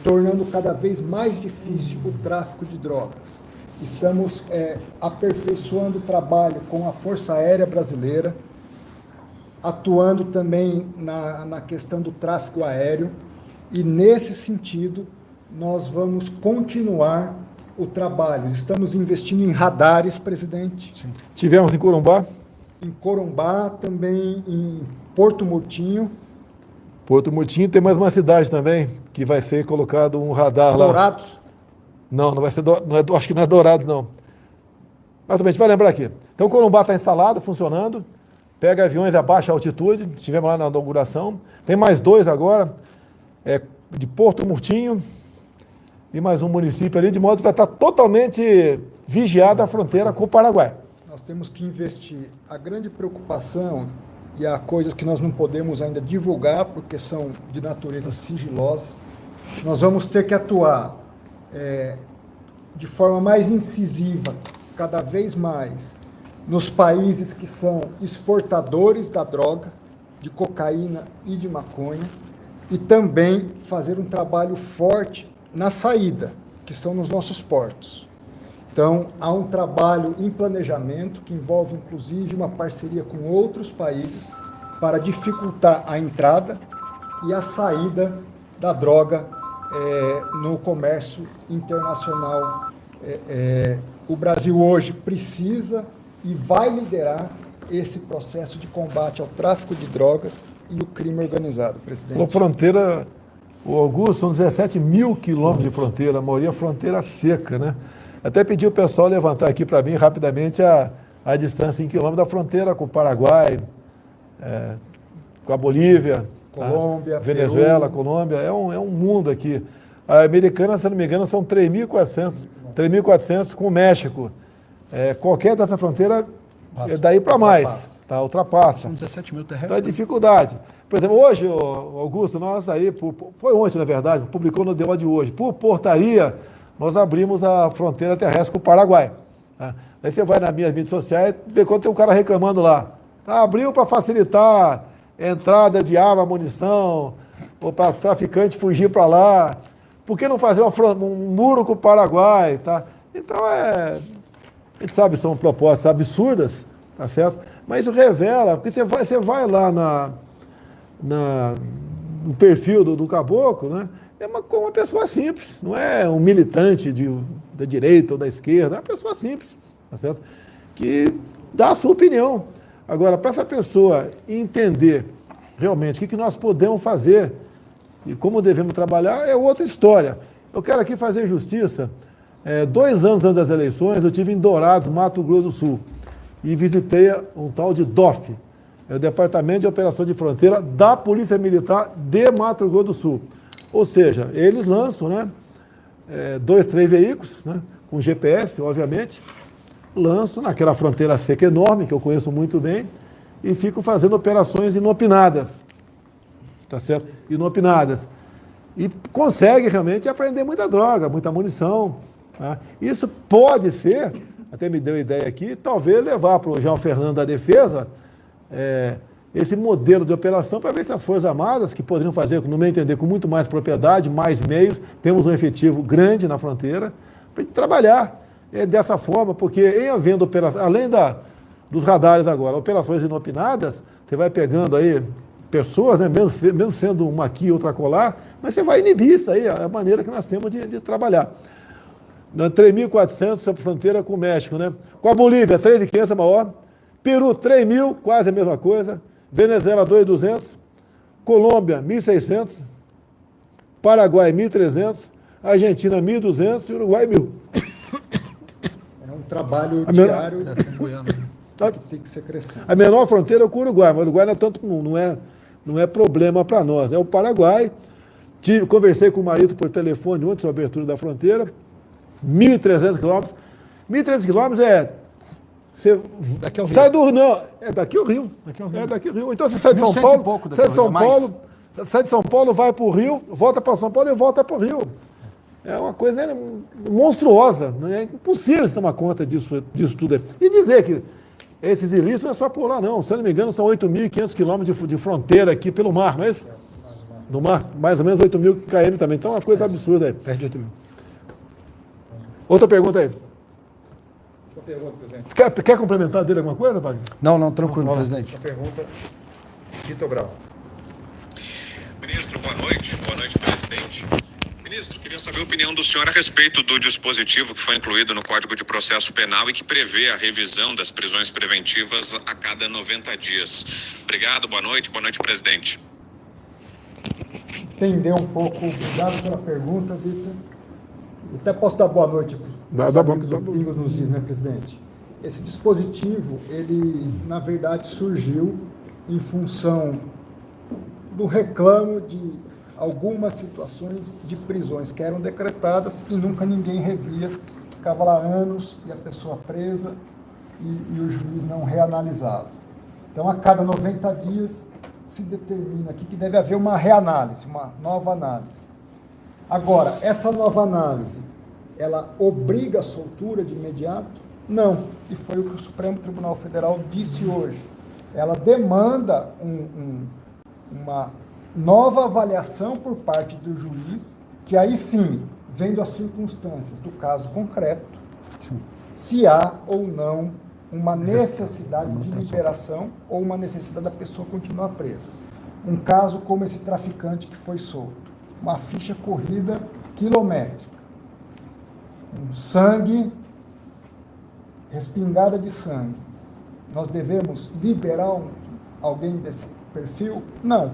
tornando cada vez mais difícil o tráfico de drogas. Estamos aperfeiçoando o trabalho com a Força Aérea Brasileira, atuando também na questão do tráfego aéreo, e nesse sentido nós vamos continuar o trabalho. Estamos investindo em radares, presidente. Sim. Tivemos em Corumbá? Em Corumbá, também em Porto Murtinho. Porto Murtinho, tem mais uma cidade também, que vai ser colocado um radar lá. Dourados? Não vai ser, acho que não é Dourados, não. Mas também, a gente vai lembrar aqui. Então, o Corumbá está instalado, funcionando, pega aviões a baixa altitude, estivemos lá na inauguração. Tem mais dois agora, de Porto Murtinho, e mais um município ali, de modo que vai estar totalmente vigiada a fronteira com o Paraguai. Nós temos que investir. A grande preocupação, e há coisas que nós não podemos ainda divulgar, porque são de natureza sigilosa, nós vamos ter que atuar de forma mais incisiva, cada vez mais, nos países que são exportadores da droga, de cocaína e de maconha, e também fazer um trabalho forte na saída, que são nos nossos portos. Então, há um trabalho em planejamento que envolve, inclusive, uma parceria com outros países para dificultar a entrada e a saída da droga no comércio internacional. O Brasil hoje precisa e vai liderar esse processo de combate ao tráfico de drogas e o crime organizado, presidente. A fronteira, o Augusto, são 17 mil quilômetros de fronteira, a maioria fronteira seca, né? Até pedi o pessoal levantar aqui para mim rapidamente a distância em quilômetros da fronteira com o Paraguai, com a Bolívia, Colômbia, Venezuela, Peru. Colômbia, é um mundo aqui. A americana, se não me engano, são 3.400 com o México. Qualquer dessa fronteira é daí para mais, tá? Ultrapassa. São 17 mil Então terrestres. é dificuldade. Por exemplo, hoje, Augusto, nós aí, foi ontem, na verdade, publicou no DO de hoje, por portaria, nós abrimos a fronteira terrestre com o Paraguai. Tá? Aí você vai nas minhas mídias sociais e vê quando tem um cara reclamando lá. Tá, abriu para facilitar entrada de arma, munição, ou para traficante fugir para lá. Por que não fazer um muro com o Paraguai? Tá? Então, a gente sabe que são propostas absurdas, tá certo? Mas isso revela, porque você vai lá no perfil do caboclo, né? É uma pessoa simples, não é um militante da direita ou da esquerda, é uma pessoa simples, tá certo? Que dá a sua opinião. Agora, para essa pessoa entender realmente o que nós podemos fazer e como devemos trabalhar, é outra história. Eu quero aqui fazer justiça. 2 anos antes das eleições, eu estive em Dourados, Mato Grosso do Sul, e visitei um tal de DOF, o Departamento de Operação de Fronteira da Polícia Militar de Mato Grosso do Sul. Ou seja, eles lançam, né, 2, 3 veículos, né, com GPS, obviamente, lançam naquela fronteira seca enorme, que eu conheço muito bem, e ficam fazendo operações inopinadas, tá certo? Inopinadas. E consegue realmente apreender muita droga, muita munição. Tá? Isso pode ser, até me deu ideia aqui, talvez levar para o João Fernando da Defesa esse modelo de operação para ver se as Forças Armadas, que poderiam fazer, no meu entender, com muito mais propriedade, mais meios, temos um efetivo grande na fronteira, para a gente trabalhar dessa forma, porque em havendo operações, além dos radares agora, operações inopinadas, você vai pegando aí pessoas, né, mesmo sendo uma aqui e outra colar, mas você vai inibir isso aí, a maneira que nós temos de trabalhar. 3.400 sobre fronteira com o México, né? Com a Bolívia, 3.500 é maior. Peru, 3.000, quase a mesma coisa. Venezuela, 2.200. Colômbia, 1.600. Paraguai, 1.300. Argentina, 1.200. E Uruguai, 1.000. É um trabalho diário que tem que ser crescente. A menor fronteira é com o Uruguai, mas o Uruguai não é problema para nós. É o Paraguai. Conversei com o marido por telefone ontem sobre a abertura da fronteira. 1.300 quilômetros. 1.300 quilômetros você daqui ao Rio. Sai do... Não, é daqui ao Rio. É daqui ao Rio. Então você sai de São Paulo, sai de São Paulo, vai para o Rio, volta para São Paulo e volta para o Rio. É uma coisa monstruosa. É impossível você tomar conta disso tudo. E dizer que esses ilícitos não é só por lá, não. Se eu não me engano, são 8.500 quilômetros de fronteira aqui pelo mar, não é isso? No mar, mais ou menos 8.000 km também. Então é uma coisa absurda aí. Perde 8 mil. Outra pergunta aí. Outra pergunta, presidente. Quer complementar dele alguma coisa, Wagner? Não, tranquilo, presidente. Outra pergunta, Vitor Brau. Ministro, boa noite. Boa noite, presidente. Ministro, queria saber a opinião do senhor a respeito do dispositivo que foi incluído no Código de Processo Penal e que prevê a revisão das prisões preventivas a cada 90 dias. Obrigado, boa noite, presidente. Entender um pouco, obrigado pela pergunta, Vitor. Até posso dar boa noite para os amigos do Pingo nos Is, né, presidente? Esse dispositivo, ele, na verdade, surgiu em função do reclamo de algumas situações de prisões que eram decretadas e nunca ninguém revia. Ficava lá anos e a pessoa presa e o juiz não reanalisava. Então, a cada 90 dias, se determina aqui que deve haver uma reanálise, uma nova análise. Agora, essa nova análise, ela obriga a soltura de imediato? Não. E foi o que o Supremo Tribunal Federal disse hoje. Ela demanda uma nova avaliação por parte do juiz, que aí sim, vendo as circunstâncias do caso concreto, sim, se há ou não uma necessidade de liberação ou uma necessidade da pessoa continuar presa. Um caso como esse traficante que foi solto. uma ficha corrida quilométrica, com sangue, respingada de sangue. Nós devemos liberar alguém desse perfil? Não.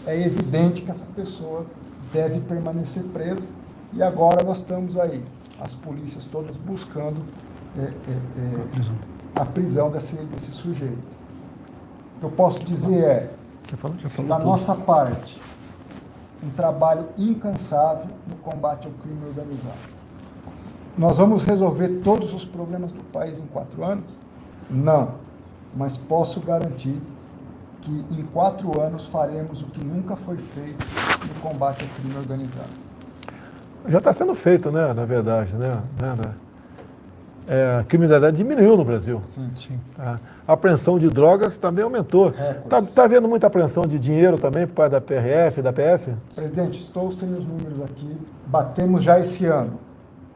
É evidente que essa pessoa deve permanecer presa e agora nós estamos aí, as polícias todas buscando a prisão desse sujeito. O que eu posso dizer é, da nossa parte, um trabalho incansável no combate ao crime organizado. Nós vamos resolver todos os problemas do país em 4 anos? Não. Mas posso garantir que em 4 anos faremos o que nunca foi feito no combate ao crime organizado. Já está sendo feito, né, na verdade, né? A criminalidade diminuiu no Brasil. Sim. A apreensão de drogas também aumentou. Está havendo muita apreensão de dinheiro também por parte da PRF, da PF? Presidente, estou sem os números aqui. Batemos já esse ano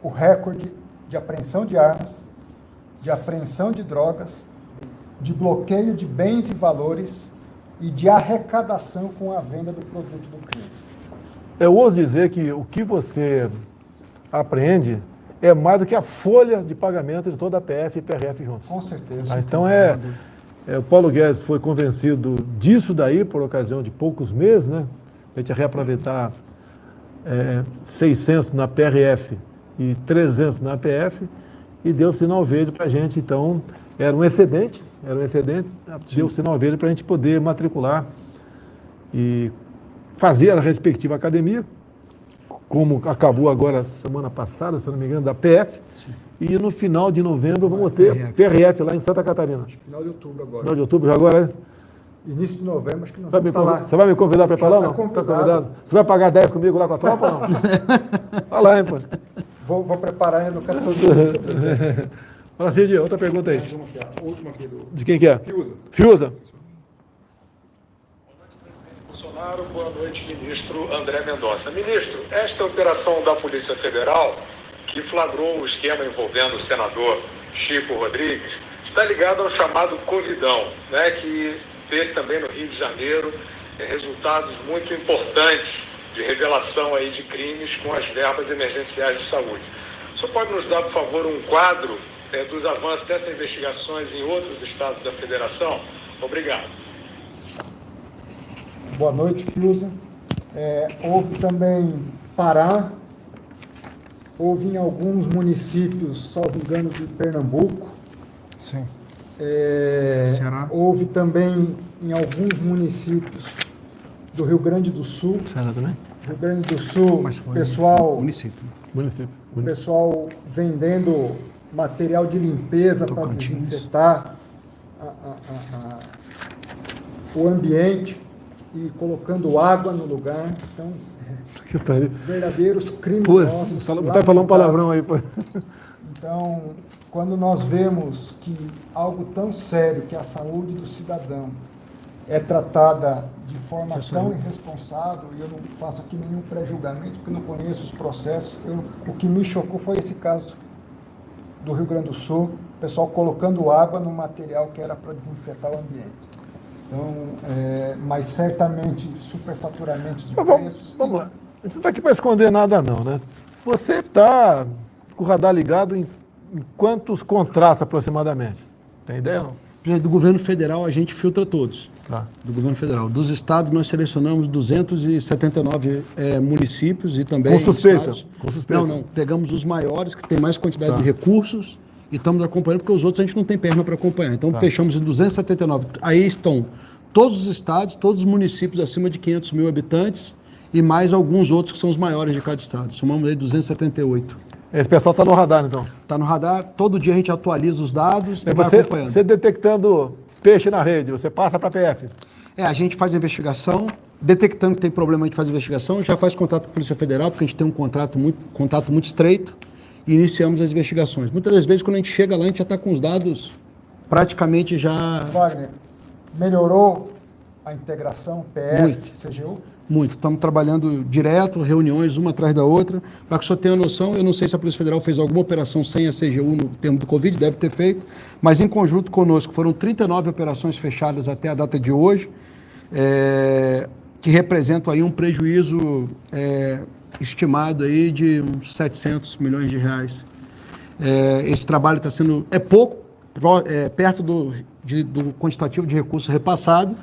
o recorde de apreensão de armas, de apreensão de drogas, de bloqueio de bens e valores e de arrecadação com a venda do produto do crime. Eu ouso dizer que o que você apreende é mais do que a folha de pagamento de toda a PF e PRF juntos. Com certeza. Então o Paulo Guedes foi convencido disso daí por ocasião de poucos meses, né? A gente ia reaproveitar 600 na PRF e 300 na PF e deu sinal verde para a gente. Então era um excedente, deu sinal verde para a gente poder matricular e fazer a respectiva academia, como acabou agora semana passada, se não me engano, da PF. Sim. E no final de novembro vamos ter PRF lá em Santa Catarina. Final de outubro agora. Final de outubro já agora, Início de novembro, acho que não vamos estar lá. Você vai me convidar para ir para lá ou não? Tá convidado. Você vai pagar 10 comigo lá com a tropa ou não? Vai lá, hein, pô. Vou preparar a educação física. Fala, Cid, outra pergunta aí. A última aqui do... De quem que é? Fiuza. Bolsonaro, boa noite, ministro André Mendonça. Ministro, esta operação da Polícia Federal, que flagrou o esquema envolvendo o senador Chico Rodrigues, está ligada ao chamado Covidão, né, que teve também no Rio de Janeiro resultados muito importantes de revelação aí de crimes com as verbas emergenciais de saúde. O senhor pode nos dar, por favor, um quadro dos avanços dessas investigações em outros estados da federação? Obrigado. Boa noite, Fiuza. Houve também Pará, houve em alguns municípios, salvo engano, de Pernambuco. Sim. Ceará. Houve também em alguns municípios do Rio Grande do Sul. Ceará também? Rio Grande do Sul, Mas foi pessoal, município. O pessoal vendendo material de limpeza para desinfetar o ambiente e colocando água no lugar. Então, verdadeiros criminosos. Tá falando palavrão aí, pô. Então, quando nós vemos que algo tão sério, que a saúde do cidadão é tratada de forma tão irresponsável, e eu não faço aqui nenhum pré-julgamento, porque não conheço os processos, o que me chocou foi esse caso do Rio Grande do Sul, o pessoal colocando água no material que era para desinfetar o ambiente. Então, mas certamente superfaturamentos de preços. Vamos lá. A gente não está aqui para esconder nada não, né? Você está com o radar ligado em quantos contratos aproximadamente? Tem ideia não? Do governo federal a gente filtra todos. Tá. Do governo federal. Dos estados nós selecionamos 279 municípios e também... Com suspeita? Estados... Com suspeita. Não. Pegamos os maiores, que tem mais quantidade de recursos, e estamos acompanhando, porque os outros a gente não tem perna para acompanhar. Então fechamos em 279. Aí estão todos os estados, todos os municípios acima de 500 mil habitantes e mais alguns outros que são os maiores de cada estado. Somamos aí 278. Esse pessoal está no radar, então? Está no radar. Todo dia a gente atualiza os dados e vai acompanhando. Você detectando peixe na rede, você passa para a PF? A gente faz a investigação, detectando que tem problema, a gente faz a investigação, já faz contato com a Polícia Federal, porque a gente tem um contato muito estreito, e iniciamos as investigações. Muitas das vezes, quando a gente chega lá, a gente já está com os dados praticamente já... Wagner, melhorou a integração PF-CGU? Muito. Estamos trabalhando direto, reuniões uma atrás da outra. Para que o senhor tenha noção, eu não sei se a Polícia Federal fez alguma operação sem a CGU no termo do Covid, deve ter feito, mas em conjunto conosco foram 39 operações fechadas até a data de hoje. que representam aí um prejuízo estimado aí de uns 700 milhões de reais. Esse trabalho está sendo, pouco, perto do quantitativo de recursos repassado,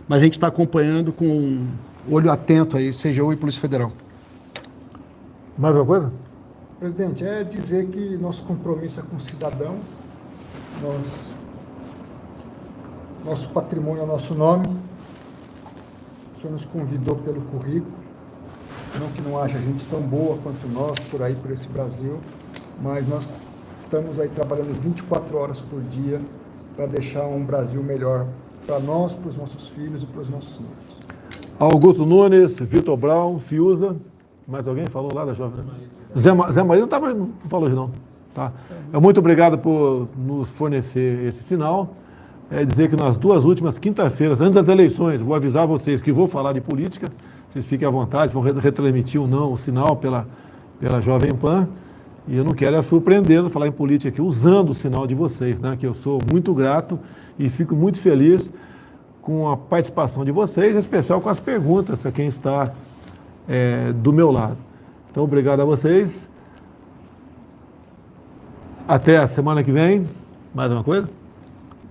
mas a gente está acompanhando com olho atento aí, CGU e Polícia Federal. Mais alguma coisa? Presidente, é dizer que nosso compromisso é com o cidadão, nosso patrimônio é o nosso nome. O senhor nos convidou pelo currículo, não que não haja gente tão boa quanto nós por aí, por esse Brasil, mas nós estamos aí trabalhando 24 horas por dia para deixar um Brasil melhor para nós, para os nossos filhos e para os nossos netos. Augusto Nunes, Vitor Brown, Fiuza, mais alguém falou lá da Jovem? Zé Maria não falou hoje não. Tá? Muito obrigado por nos fornecer esse sinal. Dizer que nas 2 últimas quinta-feiras, antes das eleições, vou avisar vocês que vou falar de política, vocês fiquem à vontade, vão retransmitir ou não o sinal pela Jovem Pan, e eu não quero surpreender, falar em política aqui, usando o sinal de vocês, né, que eu sou muito grato e fico muito feliz com a participação de vocês, em especial com as perguntas a quem está do meu lado. Então, obrigado a vocês. Até a semana que vem. Mais uma coisa?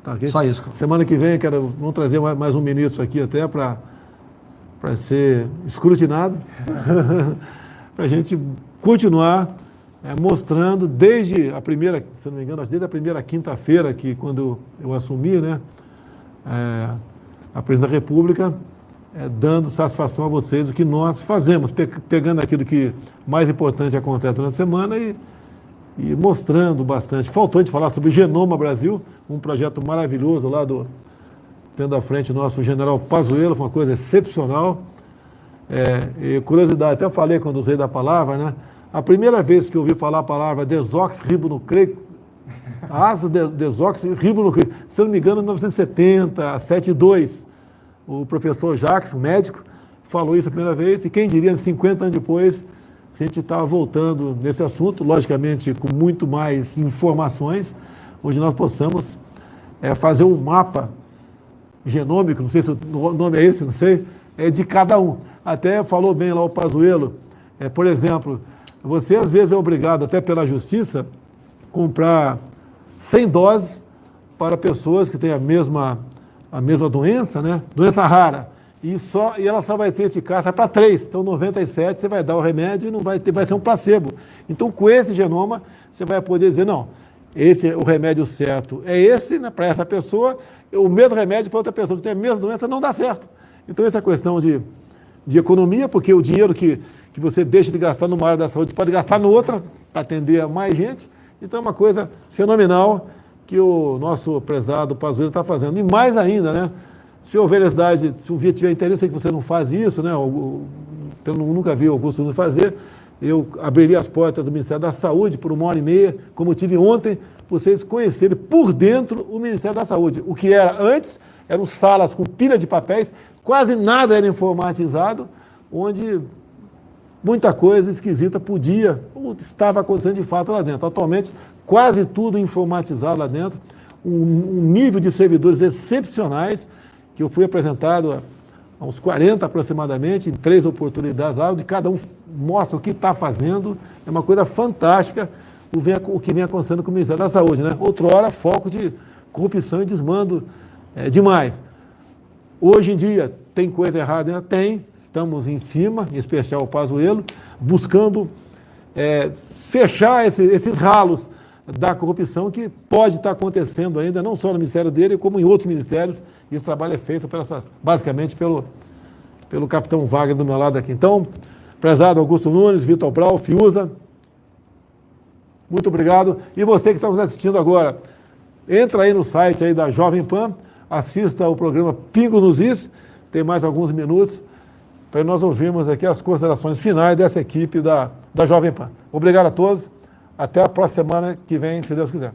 Tá aqui? Só isso. Semana que vem, vamos trazer mais um ministro aqui até para ser escrutinado, para a gente continuar mostrando desde a primeira, se não me engano, desde a primeira quinta-feira, que quando eu assumi, né, a presidência da República, dando satisfação a vocês o que nós fazemos, pegando aquilo que mais importante acontece durante a semana e mostrando bastante. Faltou a gente falar sobre o Genoma Brasil, um projeto maravilhoso lá tendo à frente o nosso general Pazuello, foi uma coisa excepcional. E curiosidade, até falei quando usei da palavra, né? A primeira vez que eu ouvi falar a palavra desoxirribonucleico, ácido desoxirribonucleico, se eu não me engano, em 1970, 72, o professor Jackson, médico, falou isso a primeira vez, e quem diria, 50 anos depois, a gente está voltando nesse assunto, logicamente com muito mais informações, onde nós possamos fazer um mapa genômico, não sei se o nome é esse, não sei, de cada um. Até falou bem lá o Pazuello, por exemplo, você às vezes é obrigado, até pela justiça, comprar 100 doses para pessoas que têm a mesma doença, né? Doença rara. E ela só vai ter eficácia para 3. Então, 97, você vai dar o remédio e não vai ser um placebo. Então, com esse genoma, você vai poder dizer, não, o remédio certo é esse, né, para essa pessoa, o mesmo remédio para outra pessoa que tem a mesma doença não dá certo. Então, essa questão de economia, porque o dinheiro que você deixa de gastar numa área da saúde pode gastar no outra para atender a mais gente. Então, é uma coisa fenomenal que o nosso prezado Pazuello está fazendo. E mais ainda, né? Se houver necessidade, se um dia tiver interesse, sei que você não faz isso, né? Eu nunca vi o Augusto Nunes fazer, eu abriria as portas do Ministério da Saúde por 1h30, como tive ontem, para vocês conhecerem por dentro o Ministério da Saúde. O que era antes, eram salas com pilha de papéis, quase nada era informatizado, onde muita coisa esquisita podia ou estava acontecendo de fato lá dentro. Atualmente, quase tudo informatizado lá dentro, um nível de servidores excepcionais, que eu fui apresentado há uns 40 aproximadamente, em 3 oportunidades lá, onde cada um mostra o que está fazendo. É uma coisa fantástica o que vem acontecendo com o Ministério da Saúde, né? Outrora, foco de corrupção e desmando demais. Hoje em dia, tem coisa errada? Tem. Estamos em cima, em especial o Pazuello, buscando fechar esses ralos da corrupção que pode estar acontecendo ainda, não só no ministério dele, como em outros ministérios, e esse trabalho é feito basicamente pelo capitão Wagner do meu lado aqui. Então, prezado Augusto Nunes, Vitor Brown, Fiuza, muito obrigado. E você que está nos assistindo agora, entra aí no site aí da Jovem Pan, assista ao programa Pingo nos Is, tem mais alguns minutos, para nós ouvirmos aqui as considerações finais dessa equipe da Jovem Pan. Obrigado a todos. Até a próxima semana que vem, se Deus quiser.